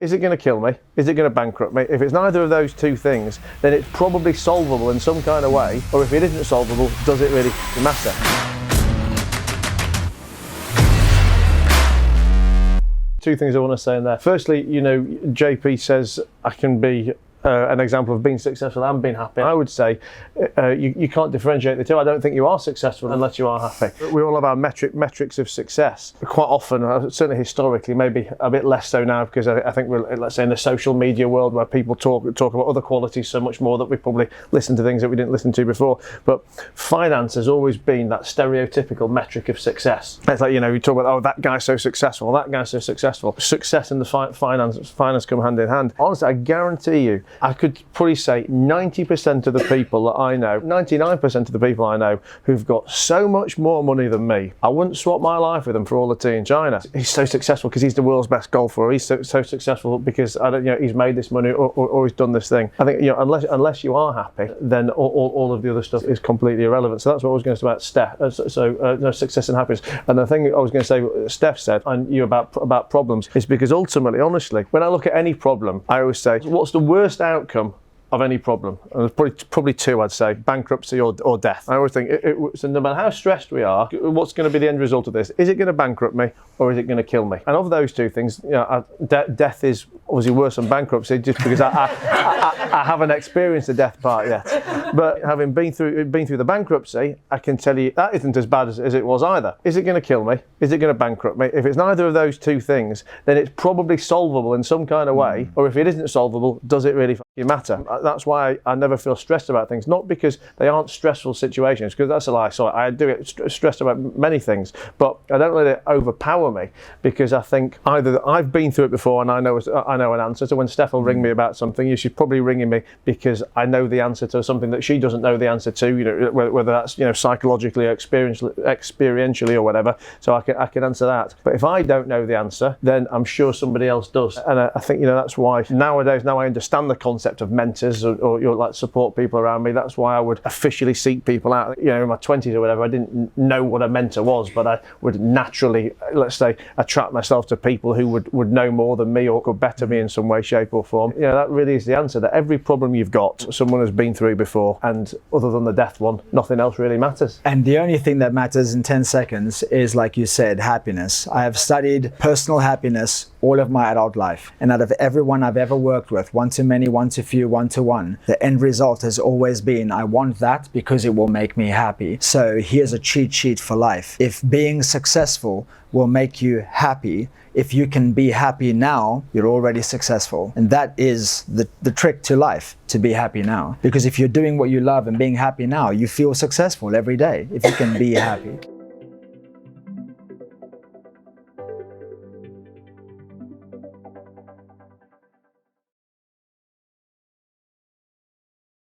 Is it going to kill me? Is it going to bankrupt me? If it's neither of those two things, then it's probably solvable in some kind of way. Or if it isn't solvable, does it really matter? Two things I want to say in there. Firstly, JP says I can be an example of being successful and being happy. I would say you can't differentiate the two. I don't think you are successful unless you are happy. We all have our metrics of success. Quite often, certainly historically, maybe a bit less so now, because I think we're, let's say, in the social media world where people talk about other qualities so much more that we probably listen to things that we didn't listen to before. But finance has always been that stereotypical metric of success. It's like, you talk about, oh, that guy's so successful, that guy's so successful. Success and the finance come hand in hand. Honestly, I guarantee you, I could probably say 90% of the people that I know, 99% of the people I know who've got so much more money than me, I wouldn't swap my life with them for all the tea in China. He's so successful because he's the world's best golfer, or he's so successful because he's made this money, or he's done this thing. I think unless you are happy, then all of the other stuff is completely irrelevant. So that's what I was going to say about Steph. Success and happiness. And the thing I was going to say, what Steph said, and you about problems, is because ultimately, honestly, when I look at any problem, I always say, what's the worst outcome of any problem? And there's probably two, I'd say: bankruptcy or death. I always think so no matter how stressed we are, what's going to be the end result of this? Is it going to bankrupt me, or is it going to kill me? And of those two things, death is obviously worse than bankruptcy, just because I haven't experienced the death part yet. But having been through the bankruptcy, I can tell you that isn't as bad as it was either. Is it going to kill me? Is it going to bankrupt me? If it's neither of those two things, then it's probably solvable in some kind of way. Or if it isn't solvable, does it really matter? That's why I never feel stressed about things. Not because they aren't stressful situations, because that's a lie. So I do get stressed about many things, but I don't let it overpower me, because I think either I've been through it before and I know an answer. So when Steph will ring me about something, she's probably ringing me because I know the answer to something that she doesn't know the answer to. Whether that's psychologically, or experientially, or whatever. So I can answer that. But if I don't know the answer, then I'm sure somebody else does. And I think that's why nowadays, now I understand the concept of mentors or like support people around me. That's why I would officially seek people out. In my 20s or whatever, I didn't know what a mentor was, but I would naturally, let's say, attract myself to people who would know more than me or could better me in some way, shape or form. That really is the answer, that every problem you've got, someone has been through before, and other than the death one, nothing else really matters. And the only thing that matters in 10 seconds is, like you said, happiness. I have studied personal happiness all of my adult life, and out of everyone I've ever worked with, one to many, one to few, one to one, the end result has always been, I want that because it will make me happy. So here's a cheat sheet for life. If being successful will make you happy, if you can be happy now, you're already successful. And that is the trick to life, to be happy now. Because if you're doing what you love and being happy now, you feel successful every day if you can be happy.